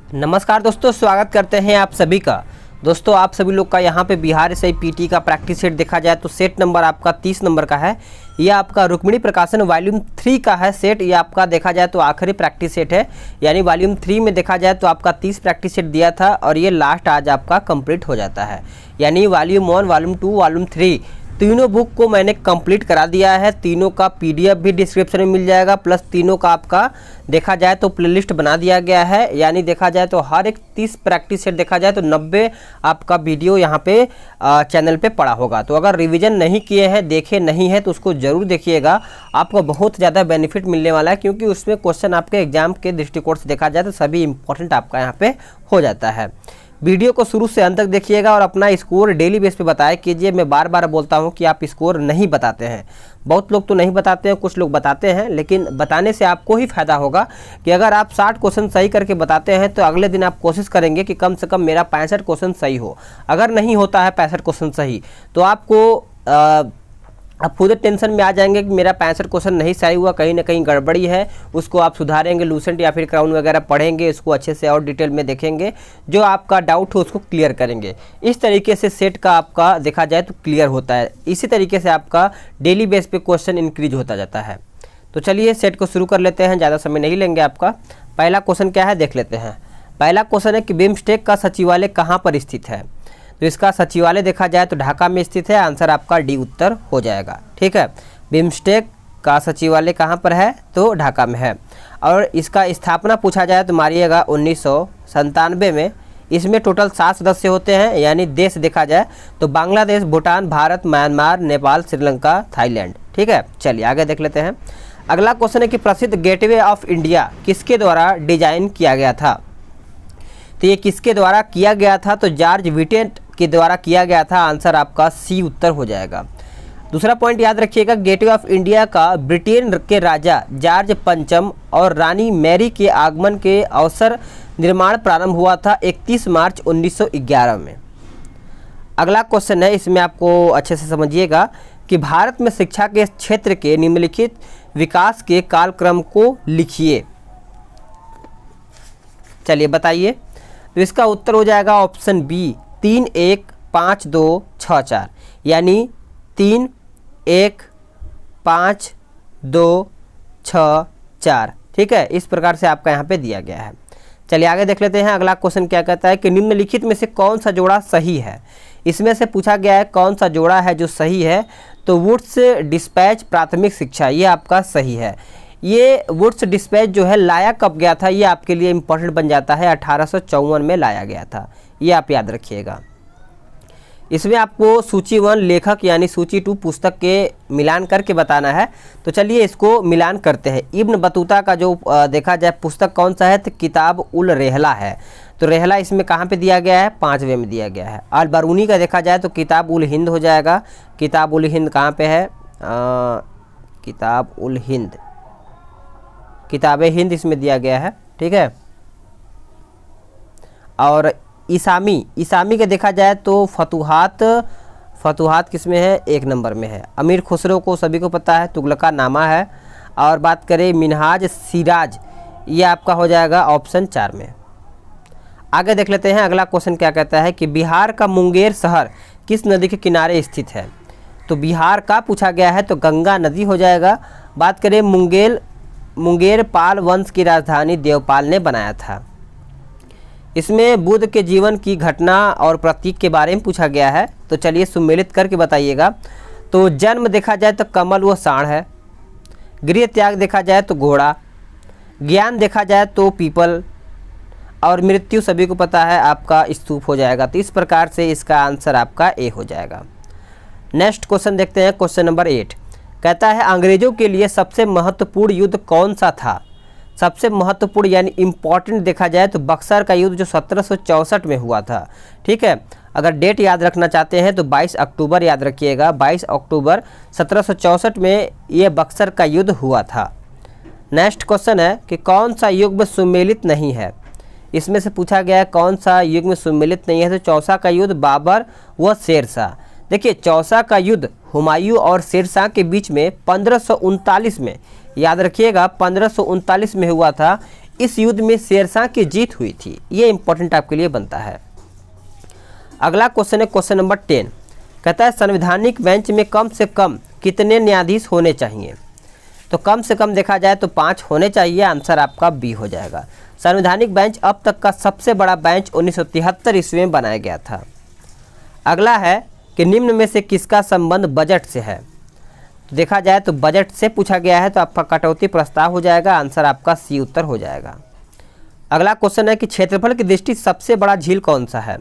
नमस्कार दोस्तों, स्वागत करते हैं आप सभी का। दोस्तों आप सभी लोग का यहाँ पे बिहार एसआई पीटी का प्रैक्टिस सेट देखा जाए तो सेट नंबर आपका 30 नंबर का है। ये आपका रुक्मिणी प्रकाशन वॉल्यूम 3 का है सेट। ये आपका देखा जाए तो आखिरी प्रैक्टिस सेट है, यानी वॉल्यूम 3 में देखा जाए तो आपका 30 प्रैक्टिस सेट दिया था और ये लास्ट आज आपका कंप्लीट हो जाता है। यानी वॉल्यूम 1, वॉल्यूम 2, वॉल्यूम 3 तीनों बुक को मैंने कंप्लीट करा दिया है। तीनों का पीडीएफ भी डिस्क्रिप्शन में मिल जाएगा, प्लस तीनों का आपका देखा जाए तो प्लेलिस्ट बना दिया गया है। यानी देखा जाए तो हर एक 30 प्रैक्टिस सेट देखा जाए तो 90 आपका वीडियो यहाँ पे चैनल पे पड़ा होगा। तो अगर रिवीजन नहीं किए हैं, देखे नहीं है तो उसको ज़रूर देखिएगा, आपको बहुत ज़्यादा बेनिफिट मिलने वाला है, क्योंकि उसमें क्वेश्चन आपके एग्जाम के दृष्टिकोण से देखा जाए तो सभी इंपॉर्टेंट आपका यहाँ पे हो जाता है। वीडियो को शुरू से अंत तक देखिएगा और अपना स्कोर डेली बेस पे बताया कीजिए। मैं बार बार बोलता हूं कि आप स्कोर नहीं बताते हैं, बहुत लोग तो नहीं बताते हैं, कुछ लोग बताते हैं, लेकिन बताने से आपको ही फायदा होगा कि अगर आप 60 क्वेश्चन सही करके बताते हैं तो अगले दिन आप कोशिश करेंगे कि कम से कम मेरा 65 क्वेश्चन सही हो। अगर नहीं होता है 65 क्वेश्चन सही तो आपको आप खुद टेंशन में आ जाएंगे कि मेरा 65 क्वेश्चन नहीं सही हुआ, कहीं ना कहीं गड़बड़ी है। उसको आप सुधारेंगे, लूसेंट या फिर क्राउन वगैरह पढ़ेंगे, इसको अच्छे से और डिटेल में देखेंगे, जो आपका डाउट हो उसको क्लियर करेंगे। इस तरीके से सेट का आपका देखा जाए तो क्लियर होता है। इसी तरीके से आपका डेली बेस पे क्वेश्चन इंक्रीज होता जाता है। तो चलिए सेट को शुरू कर लेते हैं, ज़्यादा समय नहीं लेंगे आपका। पहला क्वेश्चन क्या है देख लेते हैं। पहला क्वेश्चन है कि बिम्स्टेक का सचिवालय कहाँ पर स्थित है। तो इसका सचिवालय देखा जाए तो ढाका में स्थित है। आंसर आपका डी उत्तर हो जाएगा। ठीक है, बिम्स्टेक का सचिवालय कहाँ पर है तो ढाका में है। और इसका स्थापना पूछा जाए तो मारिएगा 1997 में। इसमें टोटल 7 सदस्य होते हैं, यानी देश देखा जाए तो बांग्लादेश, भूटान, भारत, म्यांमार, नेपाल, श्रीलंका, थाईलैंड। ठीक है, चलिए आगे देख लेते हैं। अगला क्वेश्चन है कि प्रसिद्ध गेटवे ऑफ इंडिया किसके द्वारा डिजाइन किया गया था। तो ये किसके द्वारा किया गया था तो जॉर्ज व्हिटिन के द्वारा किया गया था। आंसर आपका सी उत्तर हो जाएगा। दूसरा पॉइंट याद रखिएगा, गेटवे ऑफ इंडिया का ब्रिटेन के राजा जॉर्ज पंचम और रानी मैरी के आगमन के अवसर निर्माण प्रारंभ हुआ था 31 मार्च 1911 में। अगला क्वेश्चन है, इसमें आपको अच्छे से समझिएगा कि भारत में शिक्षा के क्षेत्र के निम्नलिखित विकास के कालक्रम को लिखिए। चलिए बताइए। तो इसका उत्तर हो जाएगा ऑप्शन बी 3, 1, 5, 2, 6, 4, यानी 3, 1, 5, 2, 6, 4। ठीक है, इस प्रकार से आपका यहाँ पे दिया गया है। चलिए आगे देख लेते हैं। अगला क्वेश्चन क्या कहता है कि निम्नलिखित में से कौन सा जोड़ा सही है। इसमें से पूछा गया है कौन सा जोड़ा है जो सही है। तो वुड्स डिस्पैच प्राथमिक शिक्षा, ये आपका सही है। ये वुड्स डिस्पैच जो है लाया कब गया था, ये आपके लिए इम्पोर्टेंट बन जाता है। 1854 में लाया गया था, ये आप याद रखिएगा। इसमें आपको सूची 1 लेखक यानी सूची 2 पुस्तक के मिलान करके बताना है। तो चलिए इसको मिलान करते हैं। इब्न बतूता का जो देखा जाए पुस्तक कौन सा है तो किताब उल रेहला है। तो रेहला इसमें कहाँ पे दिया गया है, 5वें में दिया गया है। अल बरूनी का देखा जाए तो किताब उल हिंद हो जाएगा। किताब उल हिंद कहाँ पे है, किताब उल हिंद, किताबे हिंद इसमें दिया गया है। ठीक है, और ईसामी के देखा जाए तो फतुहात किस में है, 1 नंबर में है। अमीर खुसरो को सभी को पता है, तुगलका नामा है। और बात करें मिनहाज सिराज, ये आपका हो जाएगा ऑप्शन 4 में। आगे देख लेते हैं। अगला क्वेश्चन क्या कहता है कि बिहार का मुंगेर शहर किस नदी के किनारे स्थित है। तो बिहार का पूछा गया है तो गंगा नदी हो जाएगा। बात करें मुंगेर पाल वंश की राजधानी देवपाल ने बनाया था। इसमें बुद्ध के जीवन की घटना और प्रतीक के बारे में पूछा गया है। तो चलिए सुमेलित करके बताइएगा। तो जन्म देखा जाए तो कमल व साण है। गृह त्याग देखा जाए तो घोड़ा। ज्ञान देखा जाए तो पीपल। और मृत्यु सभी को पता है आपका स्तूप हो जाएगा। तो इस प्रकार से इसका आंसर आपका ए हो जाएगा। नेक्स्ट क्वेश्चन देखते हैं। क्वेश्चन नंबर 8 कहता है अंग्रेजों के लिए सबसे महत्वपूर्ण युद्ध कौन सा था। सबसे महत्वपूर्ण यानी इम्पॉर्टेंट देखा जाए तो बक्सर का युद्ध जो 1764 में हुआ था। ठीक है, अगर डेट याद रखना चाहते हैं तो 22 अक्टूबर याद रखिएगा। 22 अक्टूबर 1764 में ये बक्सर का युद्ध हुआ था। नेक्स्ट क्वेश्चन है कि कौन सा युग में सुमेलित नहीं है। इसमें से पूछा गया है कौन सा युग में सुमेलित नहीं है। तो चौसा का युद्ध बाबर व शेरशाह। देखिए चौसा का युद्ध हुमायूं और शेरशाह के बीच में 1539 में, याद रखिएगा 1539 में हुआ था। इस युद्ध में शेरशाह की जीत हुई थी? ये इंपॉर्टेंट आपके लिए बनता है। अगला क्वेश्चन है क्वेश्चन नंबर 10, कहता है संवैधानिक बेंच में कम से कम कितने न्यायाधीश होने चाहिए? तो कम से कम देखा जाए तो 5 होने चाहिए, आंसर आपका बी हो जाएगा। संवैधानिक बेंच अब तक का सबसे बड़ा बेंच 1973 ईस्वी में बनाया गया था। अगला है कि निम्न में से किसका संबंध बजट से है? तो देखा जाए तो बजट से पूछा गया है, तो आपका कटौती प्रस्ताव हो जाएगा, आंसर आपका सी उत्तर हो जाएगा। अगला क्वेश्चन है कि क्षेत्रफल की दृष्टि से सबसे बड़ा झील कौन सा है?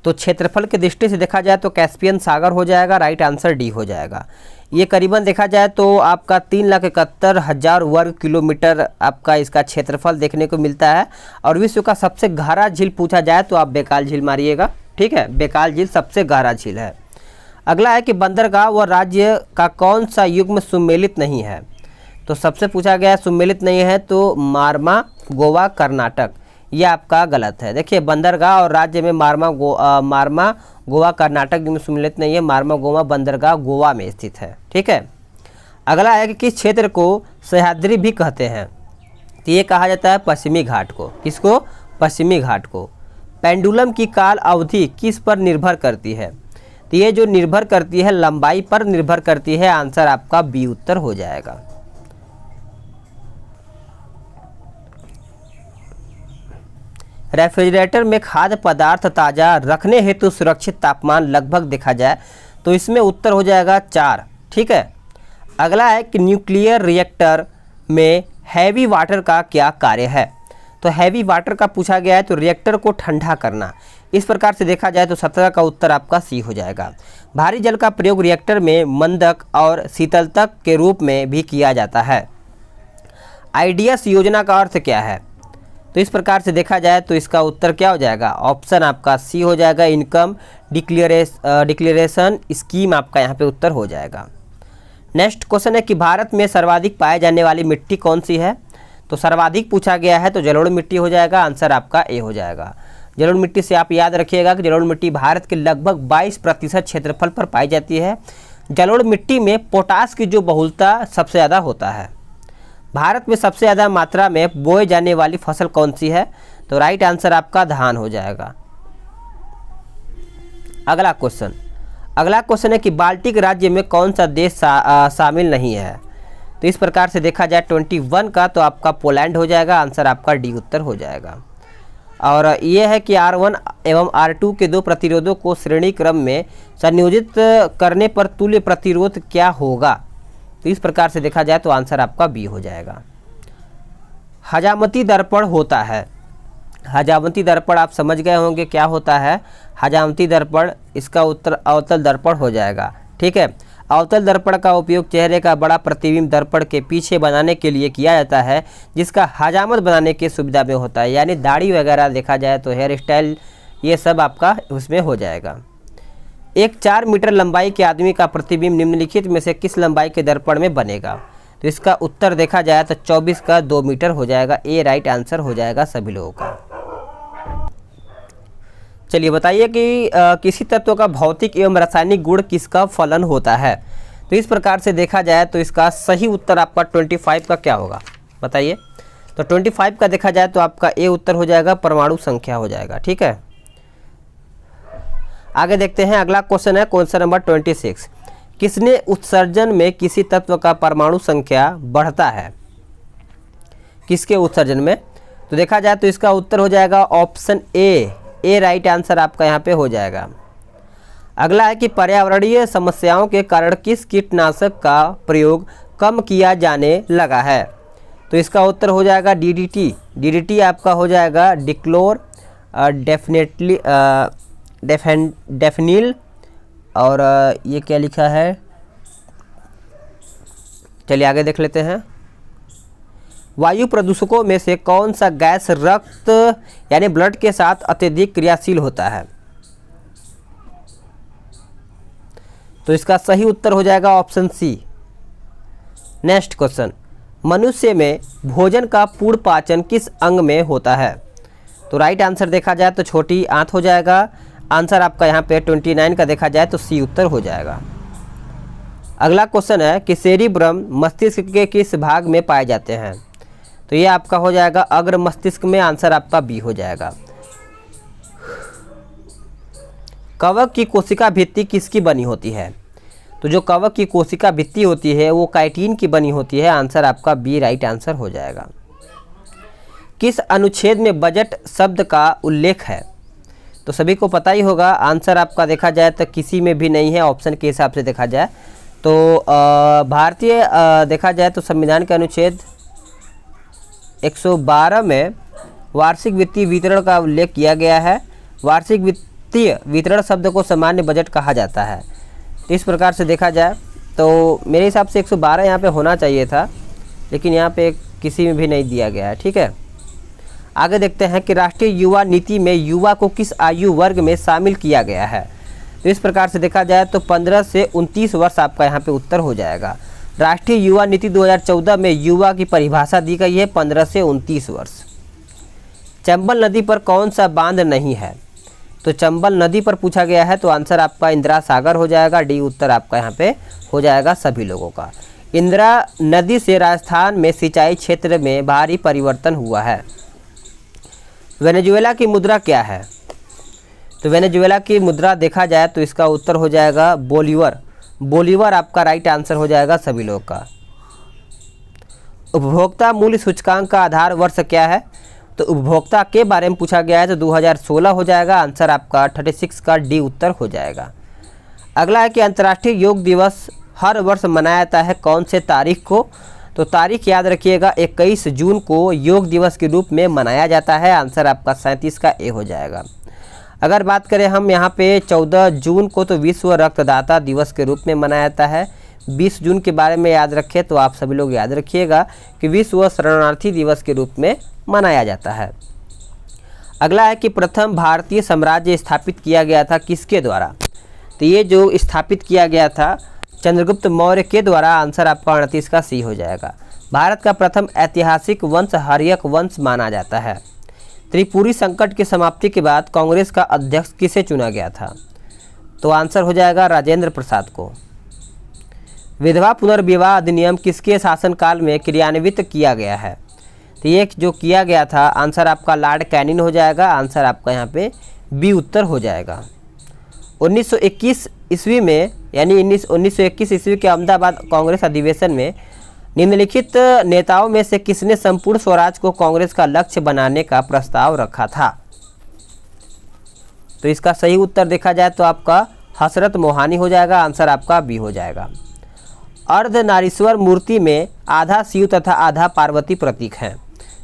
तो क्षेत्रफल की दृष्टि से देखा जाए तो कैस्पियन सागर हो जाएगा, राइट आंसर डी हो जाएगा। ये करीबन देखा जाए तो आपका 3,71,000 वर्ग किलोमीटर आपका इसका क्षेत्रफल देखने को मिलता है। और विश्व का सबसे गहरा झील पूछा जाए तो आप बेकाल झील मारिएगा, ठीक है, बेकाल झील सबसे गहरा झील है। अगला है कि बंदरगाह व राज्य का कौन सा युग्म सुमेलित नहीं है? तो सबसे पूछा गया सुमेलित नहीं है तो मारमा, गोवा, कर्नाटक, ये आपका गलत है। देखिए बंदरगाह और राज्य में मारमा, गोवा, कर्नाटक में सुमेलित नहीं है। मारमा, गोवा, बंदरगाह गोवा में स्थित है, ठीक है। अगला है कि किस क्षेत्र को सह्याद्री भी कहते हैं? तो ये कहा जाता है पश्चिमी घाट को। किसको? पश्चिमी घाट को। पेंडुलम की काल अवधि किस पर निर्भर करती है? तो ये जो निर्भर करती है लंबाई पर निर्भर करती है, आंसर आपका बी उत्तर हो जाएगा। रेफ्रिजरेटर में खाद्य पदार्थ ताज़ा रखने हेतु सुरक्षित तापमान लगभग देखा जाए तो इसमें उत्तर हो जाएगा 4, ठीक है। अगला है कि न्यूक्लियर रिएक्टर में हैवी वाटर का क्या कार्य है? तो हैवी वाटर का पूछा गया है तो रिएक्टर को ठंडा करना। इस प्रकार से देखा जाए तो 17 का उत्तर आपका सी हो जाएगा। भारी जल का प्रयोग रिएक्टर में मंदक और शीतलतक के रूप में भी किया जाता है। आईडीएस योजना का अर्थ क्या है? तो इस प्रकार से देखा जाए तो इसका उत्तर क्या हो जाएगा? ऑप्शन आपका सी हो जाएगा, इनकम डिक्लेरेशन स्कीम आपका यहाँ पे उत्तर हो जाएगा। नेक्स्ट क्वेश्चन है कि भारत में सर्वाधिक पाए जाने वाली मिट्टी कौन सी है? तो सर्वाधिक पूछा गया है तो जलोढ़ मिट्टी हो जाएगा, आंसर आपका ए हो जाएगा। जलोढ़ मिट्टी से आप याद रखिएगा कि जलोढ़ मिट्टी भारत के लगभग 22% क्षेत्रफल पर पाई जाती है। जलोढ़ मिट्टी में पोटास की जो बहुलता सबसे ज़्यादा होता है। भारत में सबसे ज़्यादा मात्रा में बोए जाने वाली फसल कौन सी है? तो राइट आंसर आपका धान हो जाएगा। अगला क्वेश्चन है कि बाल्टिक राज्य में कौन सा देश शामिल नहीं है? तो इस प्रकार से देखा जाए 21 का तो आपका पोलैंड हो जाएगा, आंसर आपका डी उत्तर हो जाएगा। और ये है कि R1 एवं R2 के दो प्रतिरोधों को श्रेणी क्रम में संयोजित करने पर तुल्य प्रतिरोध क्या होगा? तो इस प्रकार से देखा जाए तो आंसर आपका बी हो जाएगा। हजामती दर्पण होता है। हजामती दर्पण आप समझ गए होंगे क्या होता है। हजामती दर्पण, इसका उत्तर अवतल दर्पण हो जाएगा, ठीक है। अवतल दर्पण का उपयोग चेहरे का बड़ा प्रतिबिंब दर्पण के पीछे बनाने के लिए किया जाता है, जिसका हजामत बनाने की सुविधा में होता है। यानी दाढ़ी वगैरह देखा जाए तो हेयर स्टाइल, ये सब आपका उसमें हो जाएगा। एक 4 मीटर लंबाई के आदमी का प्रतिबिंब निम्नलिखित में से किस लंबाई के दर्पण में बनेगा? तो इसका उत्तर देखा जाए तो 24 का 2 मीटर हो जाएगा, ए राइट आंसर हो जाएगा सभी लोगों का। चलिए बताइए कि किसी तत्व का भौतिक एवं रासायनिक गुण किसका फलन होता है? तो इस प्रकार से देखा जाए तो इसका सही उत्तर आपका 25 का क्या होगा बताइए। तो 25 का देखा जाए तो आपका ए उत्तर हो जाएगा, परमाणु संख्या हो जाएगा, ठीक है। आगे देखते हैं, अगला क्वेश्चन है क्वेश्चन नंबर 26। किसने उत्सर्जन में किसी तत्व का परमाणु संख्या बढ़ता है? किसके उत्सर्जन में? तो देखा जाए तो इसका उत्तर हो जाएगा ऑप्शन ए राइट आंसर आपका यहाँ पे हो जाएगा। अगला है कि पर्यावरणीय समस्याओं के कारण किस कीटनाशक का प्रयोग कम किया जाने लगा है? तो इसका उत्तर हो जाएगा डीडीटी आपका हो जाएगा डिक्लोर डेफिनिल और ये क्या लिखा है, चलिए आगे देख लेते हैं। वायु प्रदूषकों में से कौन सा गैस रक्त यानी ब्लड के साथ अत्यधिक क्रियाशील होता है? तो इसका सही उत्तर हो जाएगा ऑप्शन सी। नेक्स्ट क्वेश्चन, मनुष्य में भोजन का पूर्ण पाचन किस अंग में होता है? तो राइट आंसर देखा जाए तो छोटी आंत हो जाएगा, आंसर आपका यहाँ पे 29 का देखा जाए तो सी उत्तर हो जाएगा। अगला क्वेश्चन है कि सेरिब्रम मस्तिष्क के किस भाग में पाए जाते हैं? तो ये आपका हो जाएगा अग्र मस्तिष्क में, आंसर आपका बी हो जाएगा। कवक की कोशिका भित्ति किसकी बनी होती है? तो जो कवक की कोशिका भित्ति होती है वो काइटिन की बनी होती है, आंसर आपका बी राइट आंसर हो जाएगा। किस अनुच्छेद में बजट शब्द का उल्लेख है? तो सभी को पता ही होगा, आंसर आपका देखा जाए तो किसी में भी नहीं है, ऑप्शन के हिसाब से देखा जाए तो भारतीय देखा जाए तो संविधान के अनुच्छेद 112 में वार्षिक वित्तीय वितरण का उल्लेख किया गया है। वार्षिक वित्तीय वितरण शब्द को सामान्य बजट कहा जाता है। तो इस प्रकार से देखा जाए तो मेरे हिसाब से 112 यहाँ पे होना चाहिए था, लेकिन यहाँ पे किसी में भी नहीं दिया गया है। ठीक है, आगे देखते हैं कि राष्ट्रीय युवा नीति में युवा को किस आयु वर्ग में शामिल किया गया है? तो इस प्रकार से देखा जाए तो 15 से 29 वर्ष आपका यहाँ पे उत्तर हो जाएगा। राष्ट्रीय युवा नीति 2014 में युवा की परिभाषा दी गई है 15 से 29 वर्ष। चंबल नदी पर कौन सा बांध नहीं है? तो चंबल नदी पर पूछा गया है, तो आंसर आपका इंदिरा सागर हो जाएगा, डी उत्तर आपका यहाँ पे हो जाएगा सभी लोगों का। इंदिरा नदी से राजस्थान में सिंचाई क्षेत्र में भारी परिवर्तन हुआ है। वेनेजुएला की मुद्रा क्या है? तो वेनेजुएला की मुद्रा देखा जाए तो इसका उत्तर हो जाएगा बोलीवर। बोलीवर आपका राइट आंसर हो जाएगा सभी लोग का। उपभोक्ता मूल्य सूचकांक का आधार वर्ष क्या है? तो उपभोक्ता के बारे में पूछा गया है, तो 2016 हो जाएगा, आंसर आपका 36 का डी उत्तर हो जाएगा। अगला है कि अंतर्राष्ट्रीय योग दिवस हर वर्ष मनाया जाता है कौन से तारीख को? तो तारीख याद रखिएगा 21 जून को योग दिवस के रूप में मनाया जाता है, आंसर आपका 37 का ए हो जाएगा। अगर बात करें हम यहाँ पे 14 जून को तो विश्व रक्तदाता दिवस के रूप में मनाया जाता है। 20 जून के बारे में याद रखें तो आप सभी लोग याद रखिएगा कि विश्व शरणार्थी दिवस के रूप में मनाया जाता है। अगला है कि प्रथम भारतीय साम्राज्य स्थापित किया गया था किसके द्वारा? तो ये जो स्थापित किया गया था चंद्रगुप्त मौर्य के द्वारा, आंसर आपका 38 का सी हो जाएगा। भारत का प्रथम ऐतिहासिक वंश हर्यक वंश माना जाता है। त्रिपुरी संकट की समाप्ति के बाद कांग्रेस का अध्यक्ष किसे चुना गया था? तो आंसर हो जाएगा राजेंद्र प्रसाद को। विधवा पुनर्विवाह अधिनियम किसके शासनकाल में क्रियान्वित किया गया है? तो ये जो किया गया था, आंसर आपका लॉर्ड कैनिंग हो जाएगा, आंसर आपका यहाँ पे बी उत्तर हो जाएगा। 1921 ईस्वी में यानी 1921 ईस्वी के अहमदाबाद कांग्रेस अधिवेशन में निम्नलिखित नेताओं में से किसने संपूर्ण स्वराज को कांग्रेस का लक्ष्य बनाने का प्रस्ताव रखा था? तो इसका सही उत्तर देखा जाए तो आपका हसरत मोहानी हो जाएगा, आंसर आपका बी हो जाएगा। अर्धनारीश्वर मूर्ति में आधा शिव तथा आधा पार्वती प्रतीक हैं,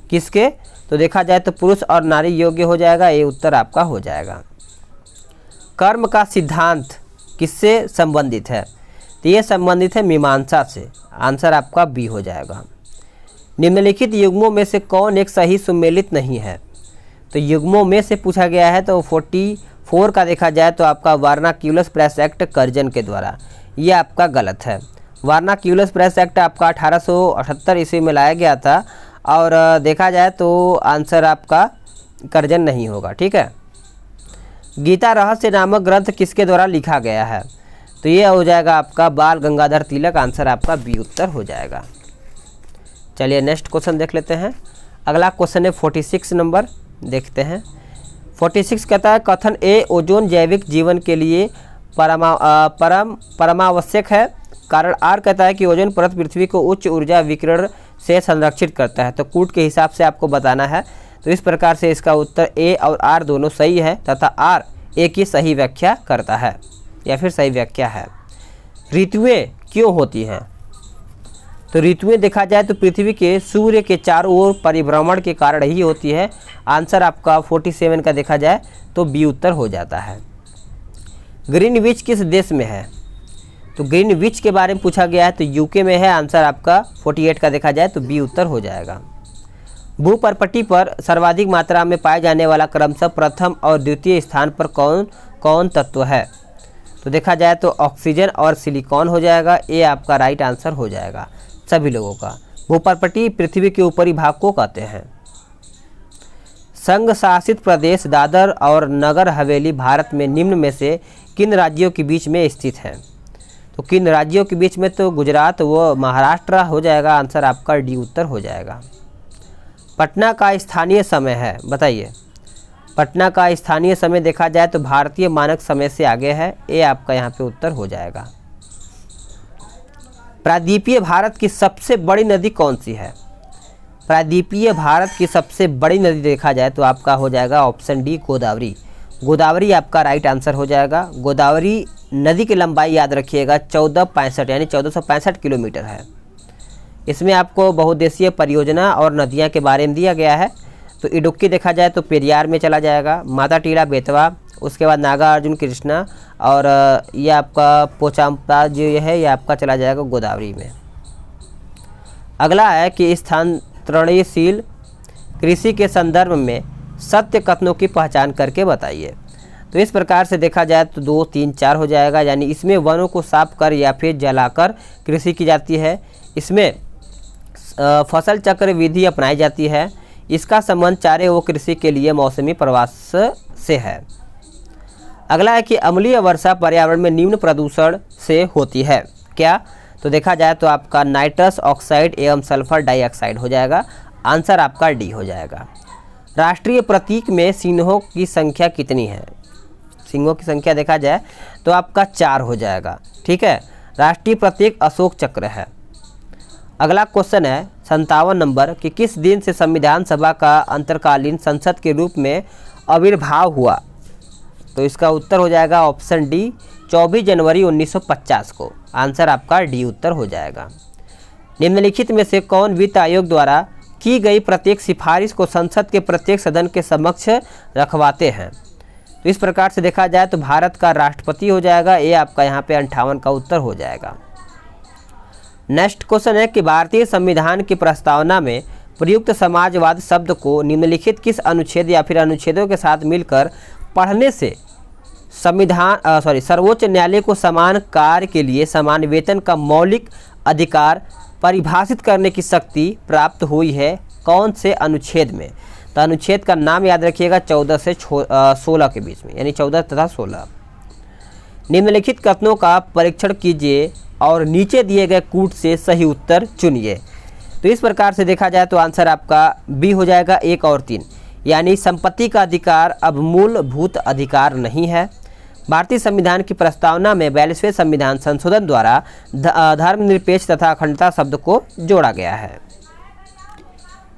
किसके? तो देखा जाए तो पुरुष और नारी योग्य हो जाएगा, ये उत्तर आपका हो जाएगा। कर्म का सिद्धांत किससे संबंधित है? तो ये संबंधित है मीमांसा से, आंसर आपका बी हो जाएगा। निम्नलिखित युग्मों में से कौन एक सही सुमेलित नहीं है? तो युग्मों में से पूछा गया है, तो 44 का देखा जाए तो आपका वर्नाक्यूलस प्रेस एक्ट कर्जन के द्वारा, ये आपका गलत है। वर्नाक्यूलस प्रेस एक्ट आपका 1878 ईस्वी में लाया गया था, और देखा जाए तो आंसर आपका कर्जन नहीं होगा। ठीक है, गीता रहस्य नामक ग्रंथ किसके द्वारा लिखा गया है? तो ये हो जाएगा आपका बाल गंगाधर तिलक, आंसर आपका बी उत्तर हो जाएगा। चलिए नेक्स्ट क्वेश्चन देख लेते हैं। अगला क्वेश्चन है 46 नंबर, देखते हैं। 46 कहता है कथन ए ओजोन जैविक जीवन के लिए परमावश्यक है। कारण आर कहता है कि ओजोन परत पृथ्वी को उच्च ऊर्जा विकिरण से संरक्षित करता है। तो कूट के हिसाब से आपको बताना है। तो इस प्रकार से इसका उत्तर ए और आर दोनों सही है तथा आर ए की सही व्याख्या करता है या फिर सही व्याख्या है। ऋतुएं क्यों होती हैं? तो ऋतुएं देखा जाए तो पृथ्वी के सूर्य के चारों ओर परिभ्रमण के कारण ही होती है। आंसर आपका 47 का देखा जाए तो बी उत्तर हो जाता है। ग्रीनविच किस देश में है? तो ग्रीनविच के बारे में पूछा गया है, तो यूके में है। आंसर आपका 48 का देखा जाए तो बी उत्तर हो जाएगा। भूपर्पटी पर सर्वाधिक मात्रा में पाए जाने वाला क्रमशः प्रथम और द्वितीय स्थान पर कौन कौन तत्व है? तो देखा जाए तो ऑक्सीजन और सिलिकॉन हो जाएगा। ये आपका राइट आंसर हो जाएगा सभी लोगों का। भूपर्पटी पृथ्वी के ऊपरी भाग को कहते हैं। संघ शासित प्रदेश दादर और नगर हवेली भारत में निम्न में से किन राज्यों के बीच में स्थित है? तो किन राज्यों के बीच में? तो गुजरात व महाराष्ट्र हो जाएगा। आंसर आपका डी उत्तर हो जाएगा। पटना का स्थानीय समय है, बताइए। पटना का स्थानीय समय देखा जाए तो भारतीय मानक समय से आगे है, ये आपका यहाँ पे उत्तर हो जाएगा। प्रायद्वीपीय भारत की सबसे बड़ी नदी कौन सी है? प्रायद्वीपीय भारत की सबसे बड़ी नदी देखा जाए तो आपका हो जाएगा ऑप्शन डी गोदावरी। गोदावरी आपका राइट आंसर हो जाएगा। गोदावरी नदी की लंबाई याद रखिएगा 1465 यानी 1465 किलोमीटर है। इसमें आपको बहुउद्देशीय परियोजना और नदियां के बारे में दिया गया है। तो इडुक्की देखा जाए तो पेरियार में चला जाएगा, माता टीला बेतवा, उसके बाद नागार्जुन कृष्णा, और ये आपका पोचाम्पा जो ये है ये आपका चला जाएगा गोदावरी में। अगला है कि स्थानांतरणशील कृषि के संदर्भ में सत्य कथनों की पहचान करके बताइए। तो इस प्रकार से देखा जाए तो 2, 3, 4 हो जाएगा, यानी इसमें वनों को साफ कर या फिर जलाकर कृषि की जाती है। इसमें फसल चक्र विधि अपनाई जाती है। इसका संबंध चारे व कृषि के लिए मौसमी प्रवास से है। अगला है कि अम्लीय वर्षा पर्यावरण में निम्न प्रदूषण से होती है क्या? तो देखा जाए तो आपका नाइट्रस ऑक्साइड एवं सल्फर डाइऑक्साइड हो जाएगा। आंसर आपका डी हो जाएगा। राष्ट्रीय प्रतीक में सिंहों की संख्या कितनी है? सिंहों की संख्या देखा जाए तो आपका 4 हो जाएगा, ठीक है। राष्ट्रीय प्रतीक अशोक चक्र है। अगला क्वेश्चन है 57 नंबर कि किस दिन से संविधान सभा का अंतरकालीन संसद के रूप में आविर्भाव हुआ? तो इसका उत्तर हो जाएगा ऑप्शन डी 24 जनवरी 1950 को। आंसर आपका डी उत्तर हो जाएगा। निम्नलिखित में से कौन वित्त आयोग द्वारा की गई प्रत्येक सिफारिश को संसद के प्रत्येक सदन के समक्ष रखवाते हैं? तो इस प्रकार से देखा जाए तो भारत का राष्ट्रपति हो जाएगा। ये आपका यहाँ पे 58 का उत्तर हो जाएगा। नेक्स्ट क्वेश्चन है कि भारतीय संविधान की प्रस्तावना में प्रयुक्त समाजवाद शब्द को निम्नलिखित किस अनुच्छेद या फिर अनुच्छेदों के साथ मिलकर पढ़ने से सर्वोच्च न्यायालय को समान कार्य के लिए समान वेतन का मौलिक अधिकार परिभाषित करने की शक्ति प्राप्त हुई है? कौन से अनुच्छेद में? तो अनुच्छेद का नाम याद रखिएगा 14 से 16 के बीच में, यानी 14 तथा 16। निम्नलिखित कथनों का परीक्षण कीजिए और नीचे दिए गए कूट से सही उत्तर चुनिए। तो इस प्रकार से देखा जाए तो आंसर आपका बी हो जाएगा 1 और 3, यानी संपत्ति का अधिकार अब मूलभूत अधिकार नहीं है। भारतीय संविधान की प्रस्तावना में 42वें संविधान संशोधन द्वारा धर्मनिरपेक्ष तथा अखंडता शब्द को जोड़ा गया है।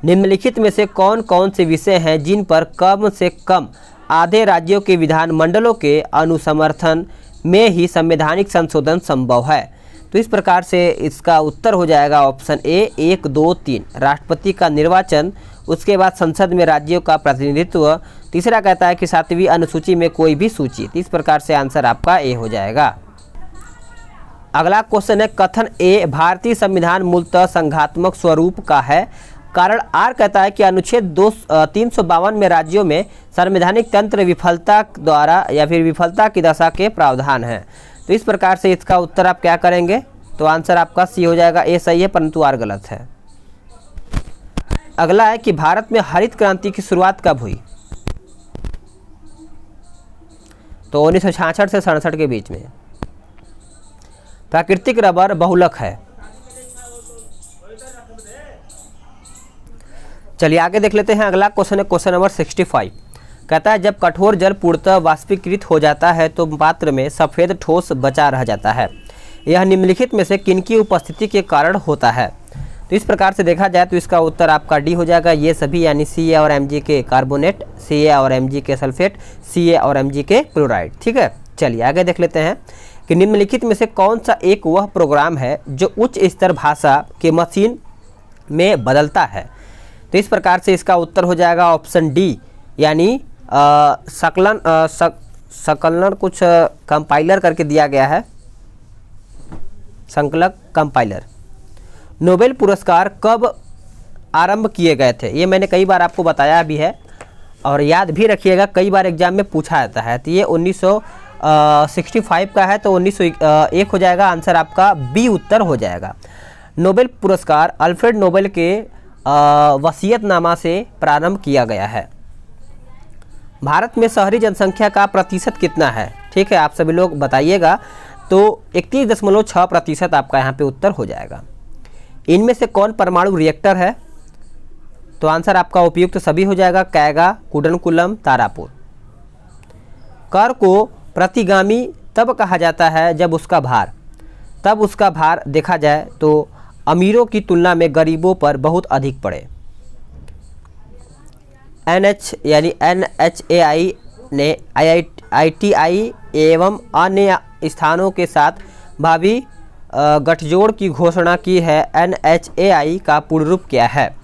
निम्नलिखित में से कौन कौन से विषय हैं जिन पर कम से कम आधे राज्यों के विधानमंडलों के अनुसमर्थन में ही संवैधानिक संशोधन संभव है? तो इस प्रकार से इसका उत्तर हो जाएगा ऑप्शन ए 1, 2, 3 राष्ट्रपति का निर्वाचन, उसके बाद संसद में राज्यों का प्रतिनिधित्व, तीसरा कहता है कि 7वीं अनुसूची में कोई भी सूची। इस प्रकार से आंसर आपका ए हो जाएगा। अगला क्वेश्चन है कथन ए भारतीय संविधान मूलतः संघात्मक स्वरूप का है, कारण आर कहता है कि अनुच्छेद 352 में राज्यों में संवैधानिक तंत्र विफलता द्वारा या फिर विफलता की दशा के प्रावधान है। तो इस प्रकार से इसका उत्तर आप क्या करेंगे? तो आंसर आपका सी हो जाएगा। ए सही है परंतु आर गलत है। अगला है कि भारत में हरित क्रांति की शुरुआत कब हुई? तो 1966 से 67 के बीच में। प्राकृतिक रबर बहुलक है। चलिए आगे देख लेते हैं। अगला क्वेश्चन है क्वेश्चन नंबर 65। कहता है जब कठोर जल पूर्णतः वाष्पीकृत हो जाता है तो पात्र में सफ़ेद ठोस बचा रह जाता है। यह निम्नलिखित में से किनकी उपस्थिति के कारण होता है? तो इस प्रकार से देखा जाए तो इसका उत्तर आपका डी हो जाएगा। ये सभी यानी Ca और Mg के कार्बोनेट, Ca और Mg के सल्फेट, Ca और Mg के क्लोराइड। ठीक है, चलिए आगे देख लेते हैं कि निम्नलिखित में से कौन सा एक वह प्रोग्राम है जो उच्च स्तर भाषा के मशीन में बदलता है? तो इस प्रकार से इसका उत्तर हो जाएगा ऑप्शन डी, यानी संकलन कुछ कंपाइलर करके दिया गया है, संकलक कंपाइलर। नोबेल पुरस्कार कब आरंभ किए गए थे? ये मैंने कई बार आपको बताया भी है और याद भी रखिएगा, कई बार एग्जाम में पूछा जाता है। तो ये 1965 का है, तो 1901 हो जाएगा। आंसर आपका बी उत्तर हो जाएगा। नोबेल पुरस्कार अल्फ्रेड नोबेल के वसीयतनामा से प्रारंभ किया गया है। भारत में शहरी जनसंख्या का प्रतिशत कितना है? ठीक है, आप सभी लोग बताइएगा। तो 31.6% आपका यहाँ पे उत्तर हो जाएगा। इनमें से कौन परमाणु रिएक्टर है? तो आंसर आपका उपयुक्त सभी हो जाएगा, कैगा, कुडनकुलम, तारापुर। कर को प्रतिगामी तब कहा जाता है जब उसका भार देखा जाए तो अमीरों की तुलना में गरीबों पर बहुत अधिक पड़े। NHAI ने ITI एवं अन्य स्थानों के साथ भावी गठजोड़ की घोषणा की है। NHAI का पूर्ण रूप क्या है?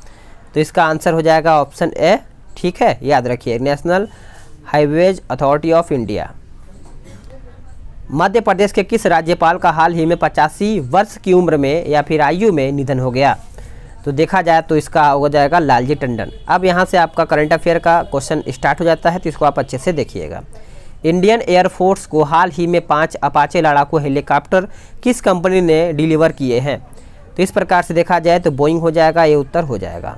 तो इसका आंसर हो जाएगा ऑप्शन ए। ठीक है, याद रखिए, national highways authority of India. Madhya Pradesh के किस राज्यपाल का हाल ही में 85 वर्ष की उम्र में या फिर आयु में निधन हो गया? तो देखा जाए तो इसका हो जाएगा लालजी टंडन। अब यहाँ से आपका करंट अफेयर का क्वेश्चन स्टार्ट हो जाता है, तो इसको आप अच्छे से देखिएगा। इंडियन एयरफोर्स को हाल ही में 5 अपाचे लड़ाकू हेलीकॉप्टर किस कंपनी ने डिलीवर किए हैं? तो इस प्रकार से देखा जाए तो बोइंग हो जाएगा, ये उत्तर हो जाएगा।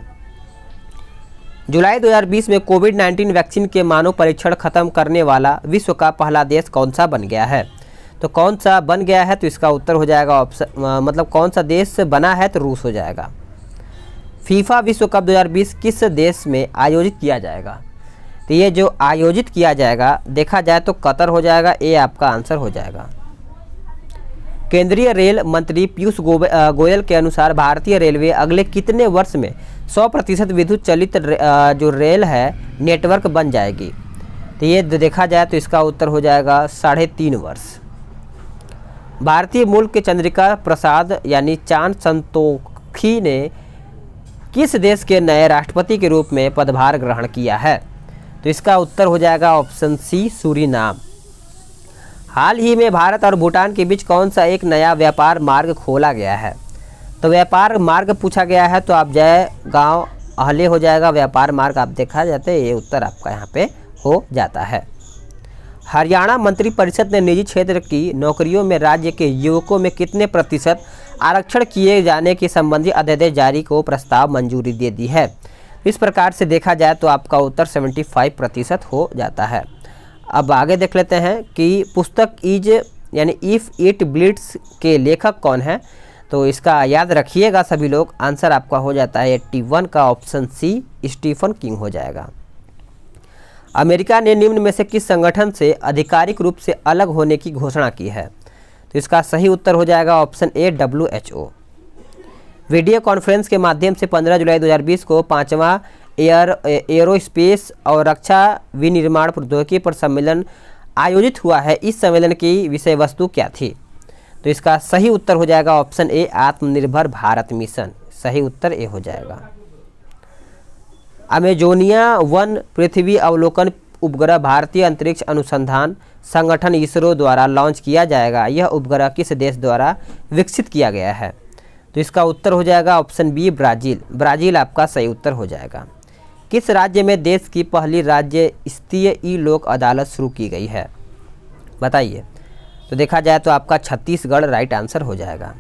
जुलाई 2020 में कोविड-19 वैक्सीन के मानव परीक्षण खत्म करने वाला विश्व का पहला देश कौन सा बन गया है? तो कौन सा बन गया है? तो इसका उत्तर हो जाएगा ऑप्शन, मतलब कौन सा देश बना है, तो रूस हो जाएगा। फीफा विश्व कप 2020 किस देश में आयोजित किया जाएगा? तो ये जो आयोजित किया जाएगा देखा जाए तो कतर हो जाएगा, ये आपका आंसर हो जाएगा। केंद्रीय रेल मंत्री पीयूष गोयल के अनुसार भारतीय रेलवे अगले कितने वर्ष में 100% विद्युत चलित जो रेल है नेटवर्क बन जाएगी? तो ये देखा जाए तो इसका उत्तर हो जाएगा 3.5 वर्ष। भारतीय मूल के चंद्रिका प्रसाद यानी चांद संतोखी ने किस देश के नए राष्ट्रपति के रूप में पदभार ग्रहण किया है? तो इसका उत्तर हो जाएगा ऑप्शन सी, सूरीनाम। हाल ही में भारत और भूटान के बीच कौन सा एक नया व्यापार मार्ग खोला गया है? तो व्यापार मार्ग पूछा गया है, तो आप जय गांव अहले हो जाएगा, व्यापार मार्ग आप देखा जाते हैं, ये उत्तर आपका यहाँ पे हो जाता है। हरियाणा मंत्रिपरिषद ने निजी क्षेत्र की नौकरियों में राज्य के युवकों में कितने प्रतिशत आरक्षण किए जाने के संबंधी अध्यादेश जारी को प्रस्ताव मंजूरी दे दी है? इस प्रकार से देखा जाए तो आपका उत्तर 75% हो जाता है। अब आगे देख लेते हैं कि पुस्तक इज यानी इफ़ इट ब्लीड्स के लेखक कौन है? तो इसका याद रखिएगा सभी लोग, आंसर आपका हो जाता है 81 का ऑप्शन सी, स्टीफन किंग हो जाएगा। अमेरिका ने निम्न में से किस संगठन से आधिकारिक रूप से अलग होने की घोषणा की है? तो इसका सही उत्तर हो जाएगा option A, WHO। Video conference के माध्यम से 15 जुलाई 2020 को 5वां एरोस्पेस और रक्षा विनिर्माण प्रौद्योगिकी पर सम्मेलन आयोजित हुआ है। इस सम्मेलन की विषय वस्तु क्या थी? तो इसका सही उत्तर हो जाएगा ऑप्शन ए, आत्मनिर्भर भारत मिशन। सही उत्तर ए हो जाएगा। अमेजोनिया 1 पृथ्वी अवलोकन उपग्रह भारतीय अंतरिक्ष अनुसंधान संगठन इसरो द्वारा लॉन्च किया जाएगा। यह उपग्रह किस देश द्वारा विकसित किया गया है? तो इसका उत्तर हो जाएगा ऑप्शन बी, ब्राज़ील। ब्राज़ील आपका सही उत्तर हो जाएगा। किस राज्य में देश की पहली राज्य स्तरीय ई लोक अदालत शुरू की गई है? बताइए। तो देखा जाए तो आपका छत्तीसगढ़ राइट आंसर हो जाएगा।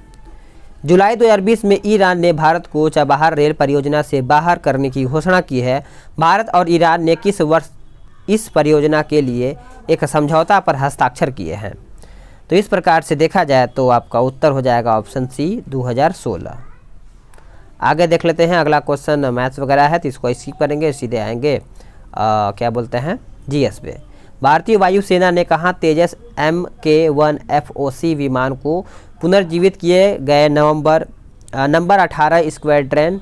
जुलाई 2020 में ईरान ने भारत को चाबहार रेल परियोजना से बाहर करने की घोषणा की है। भारत और ईरान ने किस वर्ष इस परियोजना के लिए एक समझौता पर हस्ताक्षर किए हैं? तो इस प्रकार से देखा जाए तो आपका उत्तर हो जाएगा ऑप्शन सी, 2016। आगे देख लेते हैं, अगला क्वेश्चन मैथ्स वगैरह है, तो इसको स्किप करेंगे, सीधे आएंगे क्या बोलते हैं GS पे। भारतीय वायुसेना ने कहाँ तेजस MK1 FOC विमान को पुनर्जीवित किए गए नंबर 18 स्क्वाड्रन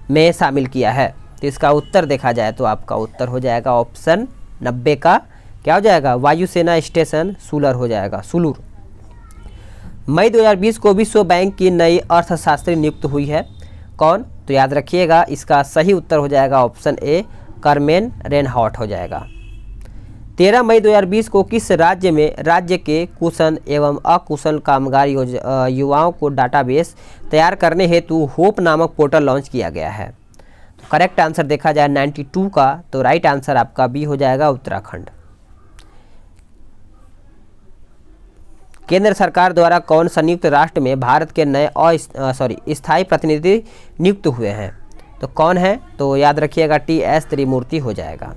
में शामिल किया है? तो इसका उत्तर देखा जाए तो आपका उत्तर हो जाएगा ऑप्शन 90 का क्या हो जाएगा, वायुसेना स्टेशन सूलर हो जाएगा, सुलूर। मई 2020 को विश्व बैंक की नई अर्थशास्त्री नियुक्त हुई है, कौन? तो याद रखिएगा, इसका सही उत्तर हो जाएगा ऑप्शन ए, कार्मेन रेनहार्ट हो जाएगा। 13 मई 2020 को किस राज्य में राज्य के कुशल एवं अकुशल कामगार युवाओं को डाटाबेस तैयार करने हेतु होप नामक पोर्टल लॉन्च किया गया है? तो करेक्ट आंसर देखा जाए 92 का, तो राइट आंसर आपका बी हो जाएगा, उत्तराखंड। केंद्र सरकार द्वारा कौन संयुक्त राष्ट्र में भारत के नए स्थायी प्रतिनिधि नियुक्त हुए हैं? तो कौन है? तो याद रखिएगा TS त्रिमूर्ति हो जाएगा।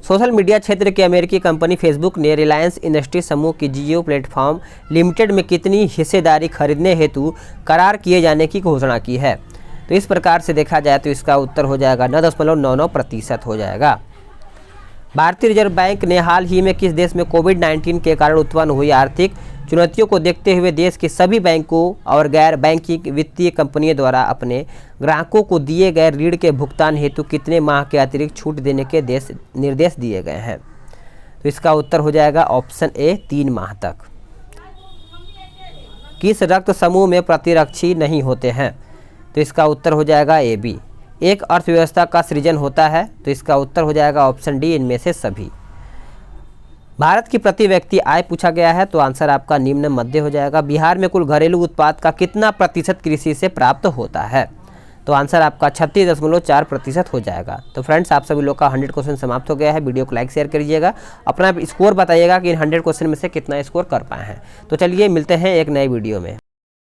सोशल मीडिया क्षेत्र की अमेरिकी कंपनी फेसबुक ने रिलायंस इंडस्ट्री समूह की जियो प्लेटफॉर्म लिमिटेड में कितनी हिस्सेदारी खरीदने हेतु करार किए जाने की घोषणा की है? तो तो इस प्रकार से देखा जाए तो इसका उत्तर हो जाएगा 9.99% हो जाएगा। भारतीय रिजर्व बैंक ने हाल ही में किस देश में कोविड-19 के कारण उत्पन्न हुई आर्थिक चुनौतियों को देखते हुए देश के सभी बैंकों और गैर बैंकिंग वित्तीय कंपनियों द्वारा अपने ग्राहकों को दिए गए ऋण के भुगतान हेतु कितने माह के अतिरिक्त छूट देने के निर्देश दिए गए हैं? तो इसका उत्तर हो जाएगा ऑप्शन ए 3 माह तक। किस रक्त समूह में प्रतिरक्षी नहीं होते हैं? तो इसका उत्तर हो जाएगा ए बी। एक अर्थव्यवस्था का सृजन होता है? तो इसका उत्तर हो जाएगा ऑप्शन डी, इनमें से सभी। भारत की प्रति व्यक्ति आय पूछा गया है, तो आंसर आपका निम्न मध्य हो जाएगा। बिहार में कुल घरेलू उत्पाद का कितना प्रतिशत कृषि से प्राप्त होता है? तो आंसर आपका 36.4% हो जाएगा। तो फ्रेंड्स, आप सभी लोग का 100 क्वेश्चन समाप्त हो गया है। वीडियो को लाइक शेयर करिएगा, अपना स्कोर बताइएगा कि इन 100 क्वेश्चन में से कितना स्कोर कर पाए हैं। तो चलिए मिलते हैं एक नए वीडियो में।